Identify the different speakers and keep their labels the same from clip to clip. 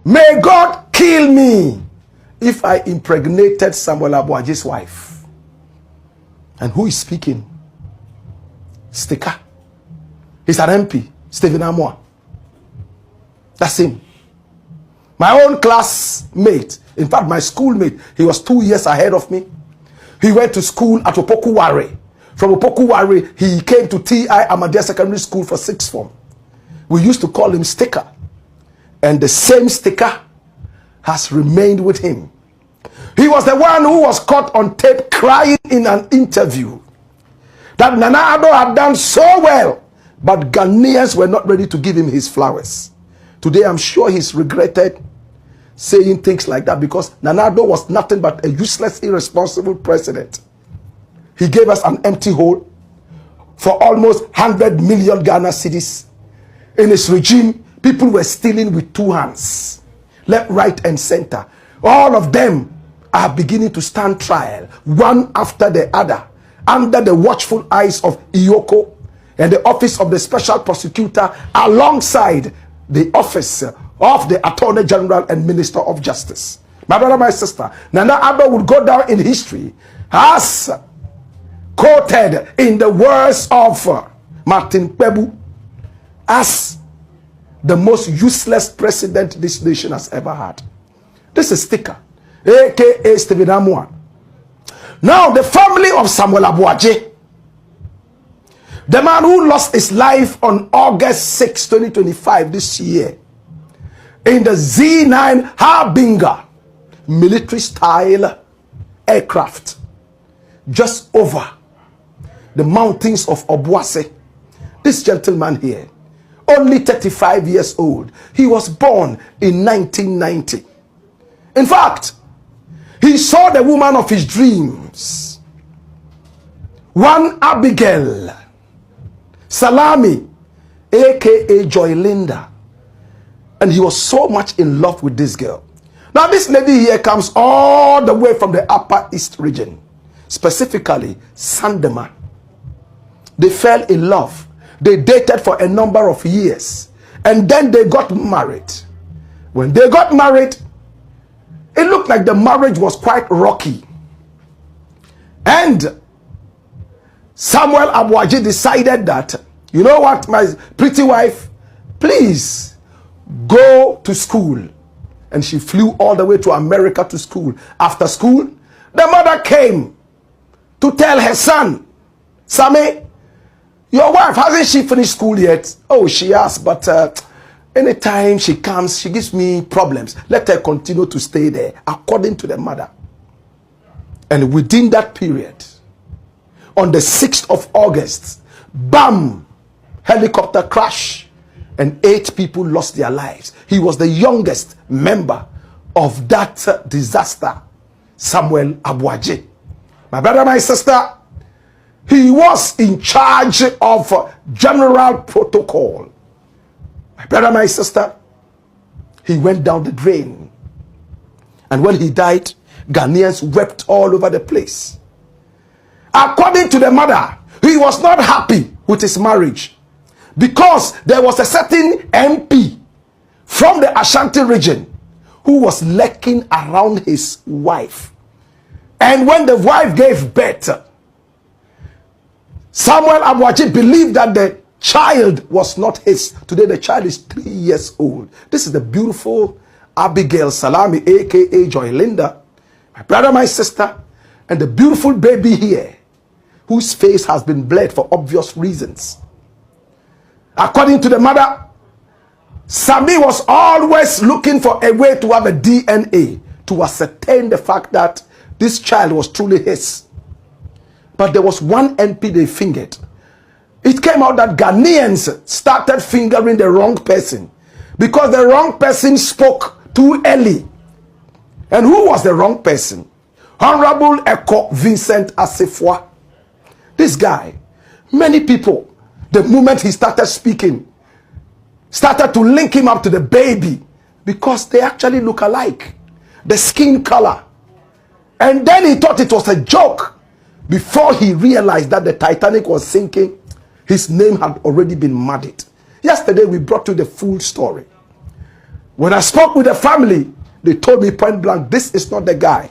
Speaker 1: May God kill me if I impregnated Samuel Abuaje's wife. And who is speaking? Sticker. He's an MP, S.Amoah. That's him. My own classmate, in fact, my schoolmate, he was 2 years ahead of me. He went to school at Opokuware. From Opokuware, he came to T.I. Ahmadiyya Secondary School for 6th form. We used to call him Sticker. And the same Sticker has remained with him. He was the one who was caught on tape crying in an interview that Nana Addo had done so well, but Ghanaians were not ready to give him his flowers. Today, I'm sure he's regretted saying things like that, because Nana Addo was nothing but a useless, irresponsible president. He gave us an empty hole for almost 100 million Ghana cedis. In his regime, people were stealing with 2 hands, left, right, and center. All of them are beginning to stand trial, one after the other, under the watchful eyes of Iyoko and the office of the special prosecutor, alongside the office of the Attorney General and Minister of Justice. My brother, my sister, Nana Addo would go down in history as quoted in the words of Martin Kpebu as the most useless president this nation has ever had. This is Sticker, aka S.Amoah. Now, the family of Samuel Abuaje, the man who lost his life on August 6, 2025 this year, in the Z9 Harbinger military-style aircraft, just over the mountains of Obuase. This gentleman here, only 35 years old. He was born in 1990. In fact, he saw the woman of his dreams, one Abigail Salami, aka Joy Linda, and he was so much in love with this girl. Now, this lady here comes all the way from the Upper East region, specifically Sandema. They fell in love. They dated for a number of years, and then they got married. When they got married, it looked like the marriage was quite rocky. And Samuel Abuaje decided that, you know what, my pretty wife, please go to school. And she flew all the way to America to school. After school, the mother came to tell her son, Sammy, your wife, hasn't she finished school yet? Oh, she has, but anytime she comes, she gives me problems. Let her continue to stay there, according to the mother. And within that period, on the 6th of August, bam, helicopter crash, and 8 people lost their lives. He was the youngest member of that disaster, Samuel Abuaje. My brother, my sister, he was in charge of general protocol. My brother, my sister, he went down the drain. And when he died, Ghanaians wept all over the place. According to the mother, he was not happy with his marriage because there was a certain MP from the Ashanti region who was lurking around his wife. And when the wife gave birth, Samuel Abuaje believed that the child was not his. Today the child is 3 years old. This is the beautiful Abigail Salami, aka Joy Linda, my brother, my sister, and the beautiful baby here, whose face has been blurred for obvious reasons. According to the mother, Sami was always looking for a way to have a DNA to ascertain the fact that this child was truly his. But there was one NP they fingered. It came out that Ghanaians started fingering the wrong person because the wrong person spoke too early. And who was the wrong person? Honorable Eko Vincent Asefwa. This guy, many people, the moment he started speaking, started to link him up to the baby because they actually look alike. The skin color. And then he thought it was a joke. Before he realized that the Titanic was sinking, his name had already been muddied. Yesterday we brought you the full story. When I spoke with the family, they told me point blank, this is not the guy.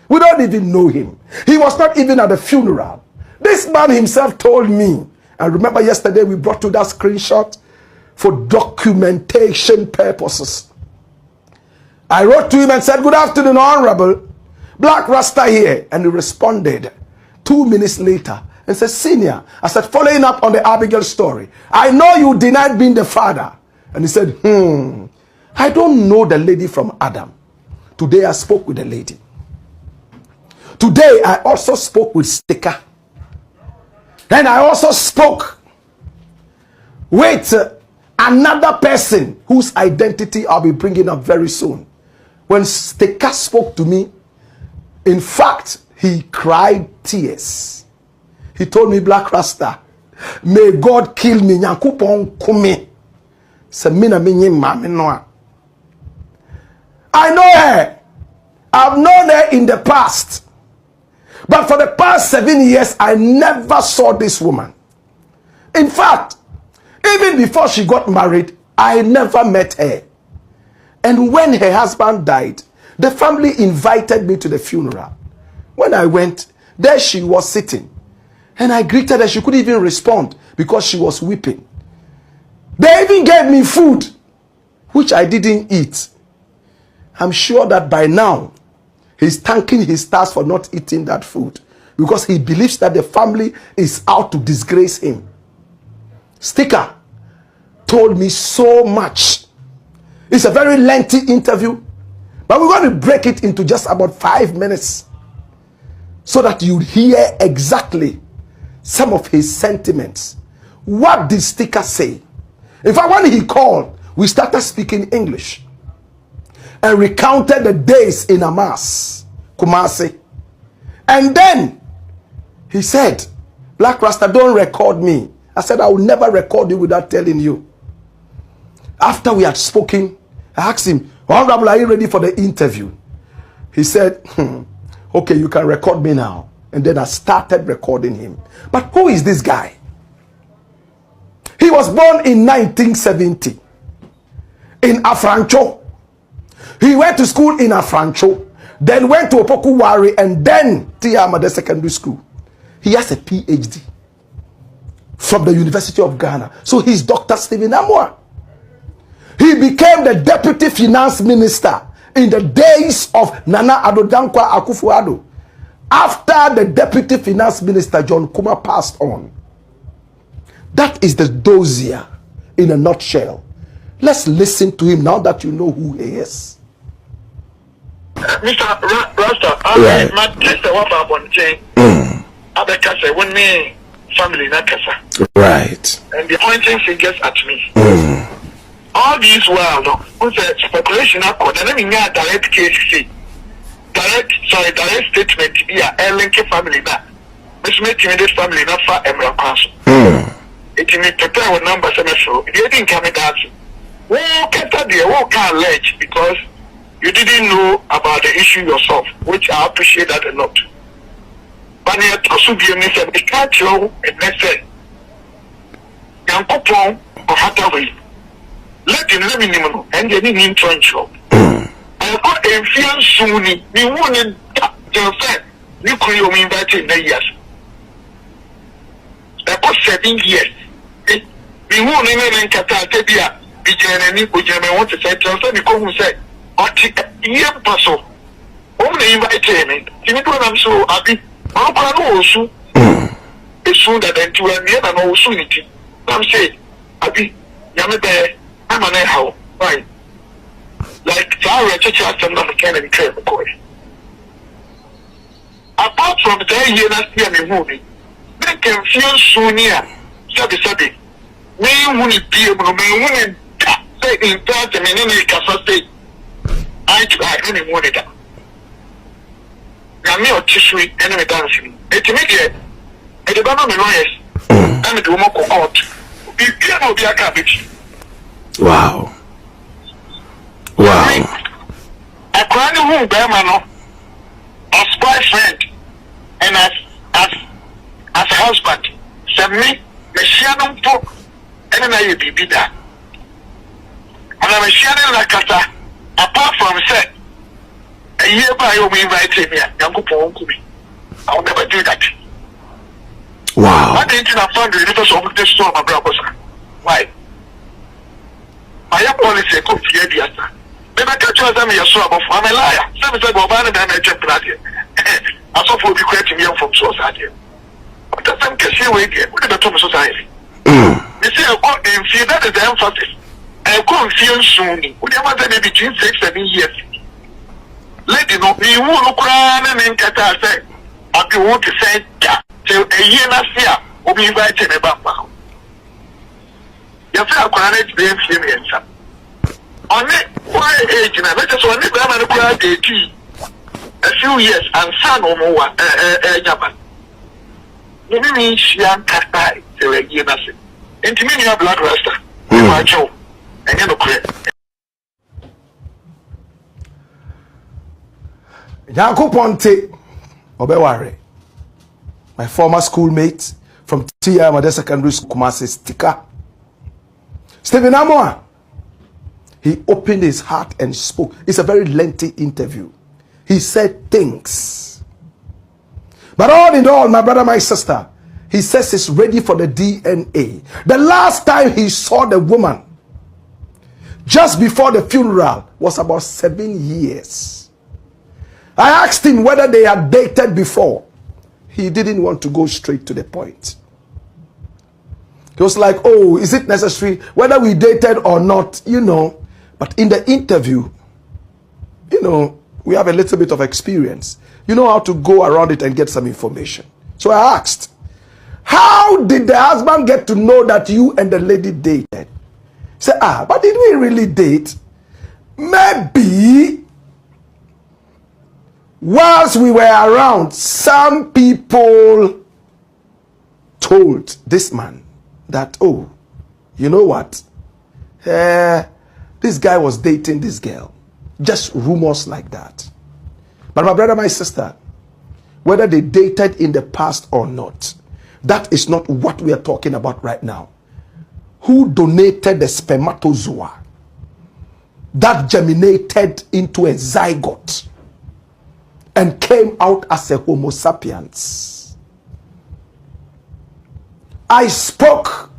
Speaker 1: We don't even know him. He was not even at the funeral. This man himself told me. And remember yesterday we brought you that screenshot for documentation purposes. I wrote to him and said, good afternoon, Honorable. Black Rasta here. And he responded 2 minutes later and said, Senior, I said, following up on the Abigail story, I know you denied being the father. And he said, I don't know the lady from Adam. Today I spoke with the lady. Today I also spoke with Sticker. And I also spoke with another person whose identity I'll be bringing up very soon. When Sticker spoke to me, in fact, he cried tears. He told me, Black Rasta, may God kill me. Nyankopon kume. I know her. I've known her in the past. But for the past 7 years, I never saw this woman. In fact, even before she got married, I never met her. And when her husband died, the family invited me to the funeral. When I went, there she was sitting. And I greeted her. She couldn't even respond because she was weeping. They even gave me food, which I didn't eat. I'm sure that by now, he's thanking his stars for not eating that food because he believes that the family is out to disgrace him. Sticker told me so much. It's a very lengthy interview, but we're going to break it into just about 5 minutes so that you hear exactly some of his sentiments. What did Sticker say? In fact, when he called, we started speaking English and recounted the days in Amas, Kumasi. And then he said, Black Rasta, don't record me. I said, I will never record you without telling you. After we had spoken, I asked him, Honorable, are you ready for the interview? He said, okay, you can record me now. And then I started recording him. But who is this guy? He was born in 1970 in Afrancho. He went to school in Afrancho, then went to Opokuwari, and then Tiamade Secondary School. He has a PhD from the University of Ghana. So he's Dr. S.Amoah. He became the Deputy Finance Minister in the days of Nana Addo Dankwa Akufo-Addo. After the Deputy Finance Minister, John Kuma, passed on. That is the dossier in a nutshell. Let's listen to him now that you know who he is.
Speaker 2: Mr. Rasta, I my sister was on the chain. Other casa when me family na casa.
Speaker 1: Right.
Speaker 2: And the pointing fingers at me. All these while, no, what's the speculation I called? And I mean, direct case, direct statement. Yeah, a link family na. Miss making this family not far Emerald Council. It may prepare with numbers and so. They didn't come in that. Well, can't allege because you didn't know about the issue yourself, which I appreciate that a lot. But yet, also be a said, the catch you and let's say, young couple or Hathaway, let him let me know, and then in trench up. I got a few soon, you wanted your friend, you could you invite in the years. That was 7 years. We won't even Qatar, Bijan and want to say, transfer the call who said, year paso. Only invite me. You know I'm so happy. I also it's soon that then to an end and also it. I'm saying, happy Yamade, I'm an how. Right. Like Sarah Church and not can be clear. Apart from the year last year movie, they can feel so near. Sabi. Me wouldn't be able to me say in part and in Casa State. I really wanted that. I'm not tissue enemy dancing. It's immediate. At the bottom of my lawyers, I'm a woman court. You cannot be a cabbage.
Speaker 1: Wow.
Speaker 2: A crying who bear man as boyfriend and as a husband. Send me, the Shannon talk, and then I will be that. And I'm sharing like kata. Apart from say, a year by you invite me, Yanko Pongumi. I'll never do that.
Speaker 1: Wow.
Speaker 2: I didn't find the universe of this storm, my brother. Why? I have policy could fear the answer. Maybe I catch you as I'm a liar. Some said, well, man, and I check that. I saw for the creating young from society. But that's some case here again. What did the top society? You see, I got in fear, that is the emphasis. I couldn't feel soon. What am I saying between 6 and 7 years? Lady, no, you won't cry and Qatar say, I do want to say, till a year last year, will be invited about now. You feel I can't be influenced. On it, why age? And I just want to grab and cry a few years and son or more, Japan. You mean she can't die till a year last year. Into me, you have blood rasta. You are Joe. And you know,
Speaker 1: Yanko Ponte Obeware, my former schoolmate from T.Amoah Secondary School, Kumasi Sticker. S.Amoah, he opened his heart and spoke. It's a very lengthy interview. He said things. But all in all, my brother, my sister, he says he's ready for the DNA. The last time he saw the woman, just before the funeral, was about 7 years. I asked him whether they had dated before. He didn't want to go straight to the point. He was like, oh, is it necessary whether we dated or not, you know. But in the interview, you know, we have a little bit of experience. You know how to go around it and get some information. So I asked, how did the husband get to know that you and the lady dated? He said, but did we really date? Maybe whilst we were around, some people told this man that, oh, you know what? This guy was dating this girl. Just rumors like that. But my brother, my sister, whether they dated in the past or not, that is not what we are talking about right now. Who donated the spermatozoa that germinated into a zygote and came out as a Homo sapiens? I spoke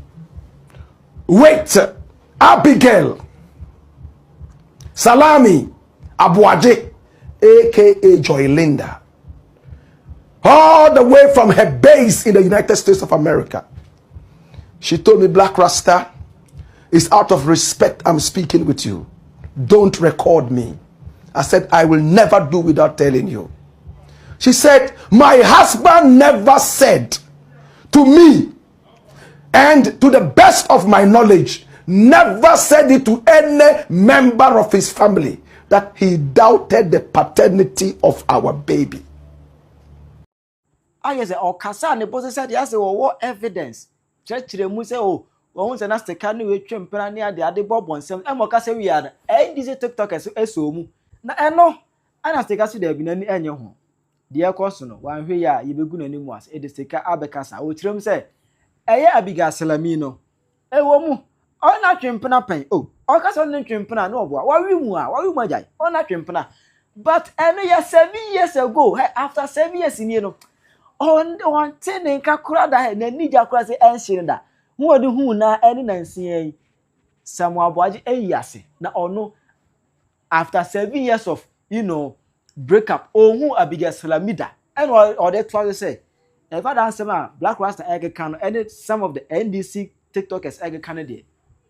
Speaker 1: with Abigail Salami Abuaje, aka Joy Linda, all the way from her base in the United States of America. She told me, Black Rasta, it's out of respect I'm speaking with you. Don't record me. I said, I will never do without telling you. She said, my husband never said to me, and to the best of my knowledge, never said it to any member of his family, that he doubted the paternity of our baby.
Speaker 3: I say, or Kasa and the boss said, yes, what evidence? Church mu say, oh, once and ask the canny with Chimpana near the other Bob on some, and Mocasa we are, NDC TikTok as Asem. Na eno, and as the Cassie there been any home. Dear Cosono, one here, you be good anymore, it is the Abacasa, which room say, Abigail Salamino. Woman, on that Chimpana pain. Oh, or Casa on the Chimpana, no, what we maj, on that Chimpana. But I know 7 years ago, after 7 years in you know. On the one ten in Kakura, and then Nija Crassi and Shinda. Who are the who na any Nancy Samoa Boaji a yasi. Now or no, after 7 years of breakup, or who Abigail Salamida, and or that was say. If I dance some Black Rasta egg can edit some of the NDC TikTokers egg candidate,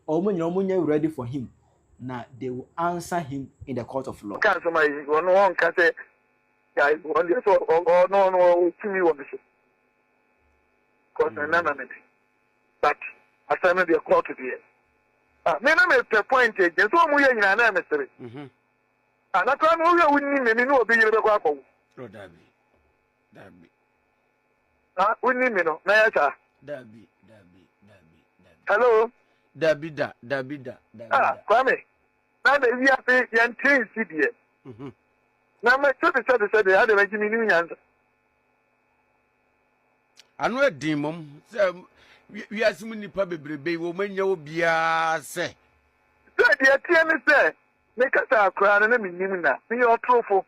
Speaker 3: or when you're ready for him. Now they will answer him in the court of law.
Speaker 2: Can't somebody one can say, guys, one this or no, to me, because I'm not but I said, maybe a court to be it. Men are at the point, just one way in an mystery. And that's why we wouldn't even know being a couple.
Speaker 4: Oh, Dabby.
Speaker 2: We need me, no, Nayata.
Speaker 4: Dabby.
Speaker 2: Hello?
Speaker 4: Dabby.
Speaker 2: Kwame. Now that we have a young train city. Now, my church said they had a Jimmy answer.
Speaker 4: I know a demon. We are assuming the public baby woman, you'll be a say.
Speaker 2: So the attorney say, make us a crown and a minimum. Me your truthful.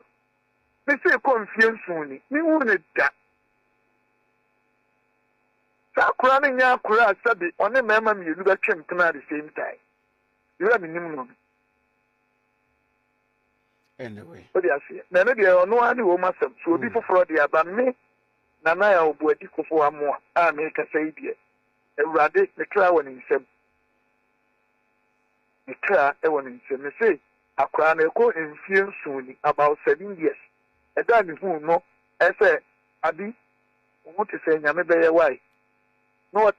Speaker 2: Me say confused soon. Me won't that. So crowning your crowd sabi on a mamma you look at champion at the same time. You have minimum.
Speaker 4: Anyway.
Speaker 2: What do you say? Now maybe I know how to woman so be for fraud about me. Nana will be a for more. I make a say dear. A radic the crown in some. The car, I want to say, a crown a co in fear soon about 7 years. A dad is who no, I say, Abby, what to say, I may be a wife. Not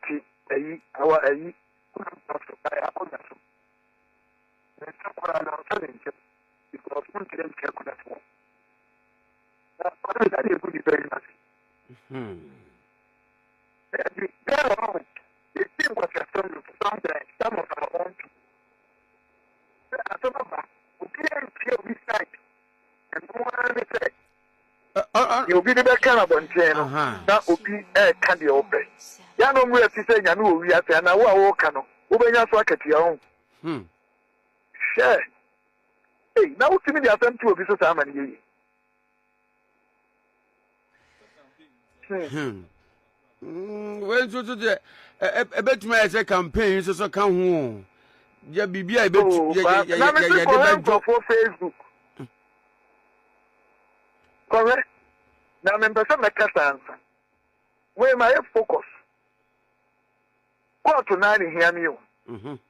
Speaker 2: our a because one can calculate for. That is good, very much. It seems what you're saying, some of our own. You'll be the best kind of one, that will be a candy open. Yano, we have to say, I know we have to, and I walk on. Open your socket to your own. Share. Hey, now to me, the attempt to a business harmony.
Speaker 4: When so to the a bet me as a campaign, so come home. Yeah, Bibi, I bet
Speaker 2: for Facebook. Correct. Now, member, some make us answer. Where my focus? Go to 9 hear me. I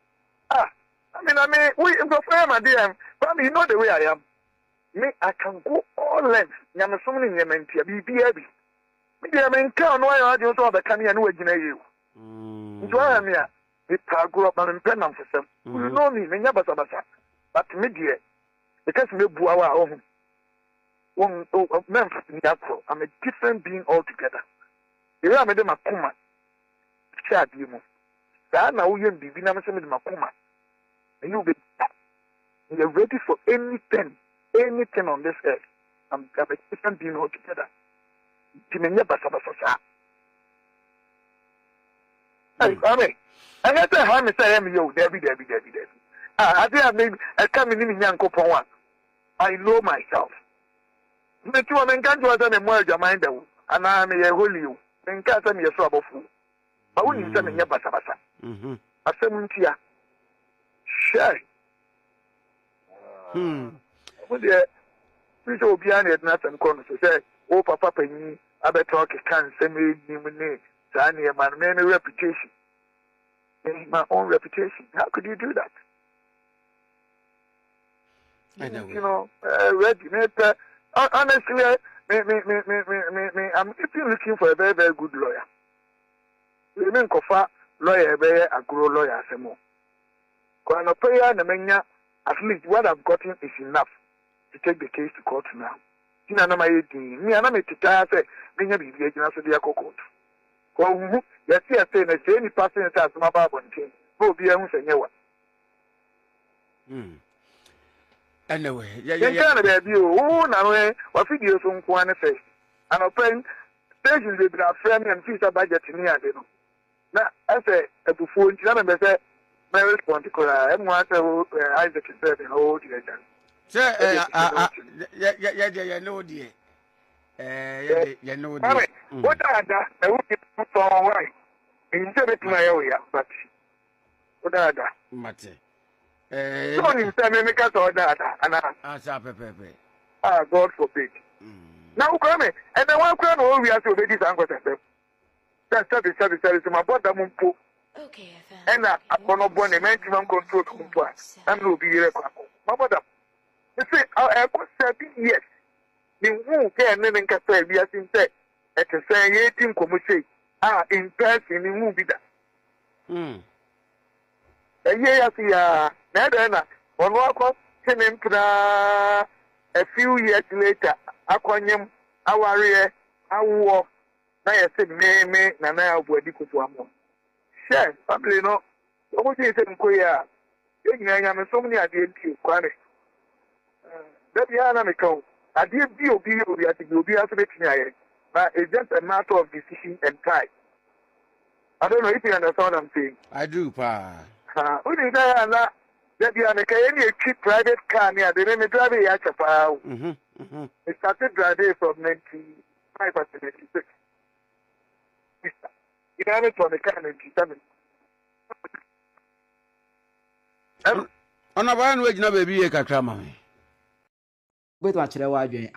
Speaker 2: mean, we go for my dear. But you know the way I am. Me, I can go all lengths. I'm assuming you're meant to be baby. Maybe I mean, count why I just saw the canny and waiting at you. So I am here. I grew up and pen for some. You know me, me never saw but me dear, because me buawa home. One Memphis in Yakro, I'm a different being altogether. You are made my kuma. Chad, you know. Now you be Vinamison with Makuma. And you'll be you're ready for anything on this earth. I'm a different being altogether. Timenya Basabasa. I mean, I had to have me say, I'm you, Debbie. I think I made a coming in Yanko for one. I know myself. The two men can't do a merge your mind, and I may hold you, and can't tell me a trouble fool. I wouldn't tell me your Basabasa. I said, Muntia. Share. Would you please be on it, nothing corner to say, oh, Papa Penny, I better talk a can send me name, Sani, my many reputation. My own reputation. How could you do that?
Speaker 4: I know.
Speaker 2: You know, ready, honestly, I'm looking for a very, very good lawyer. You mean Kofa lawyer, a grow lawyer, Asem. Because prayer and mania, at least what I've gotten is enough to take the case to court now. You know, my me and I'm a tita say, me be the agent of the court. Well, yes, I say, any person that has my Bible and king, will be able to say,
Speaker 4: anyway,
Speaker 2: yeah. Oh, now, what videos on Kwana say, and I'm praying stations will be a friend and future budget in here. Now, I say, a before, you know, say, very particular, and what Isaac is saying, oh, dear.
Speaker 4: Sir, know, dear. You know,
Speaker 2: what are that? I would be for a while. Instead of my area, but what are that?
Speaker 4: Mate.
Speaker 2: Don't you say, make us all that, and God forbid. Now, come in, and the one crown will be as you ladies and gossip. That's my brother Mumpo.
Speaker 5: Okay,
Speaker 2: And I'm going to born a maximum control to and will be a my mother. You see, I was 7 years. The who can even say, we are in tech. At the same 18 commercial. In person, in movie that. A year, Nadana, on walk a few years later, Aquanium, our rear, our walk. I said, me, Nana, Buadico to Amo. Share, family, no. What is it in Korea? I am so many ideas to Quane. That Yanamico, I did be obedient, I think you'll be after making but it's just a matter of decision and time. I don't know if you understand what I'm saying.
Speaker 4: I do, Pa.
Speaker 2: What is that? That you are a cheap private car near the name of driving Yachapa. It started driving from 95 to 96. You have it on the car 97.
Speaker 4: On a one way, no baby, a cacrama.
Speaker 3: Wait, watch the wide.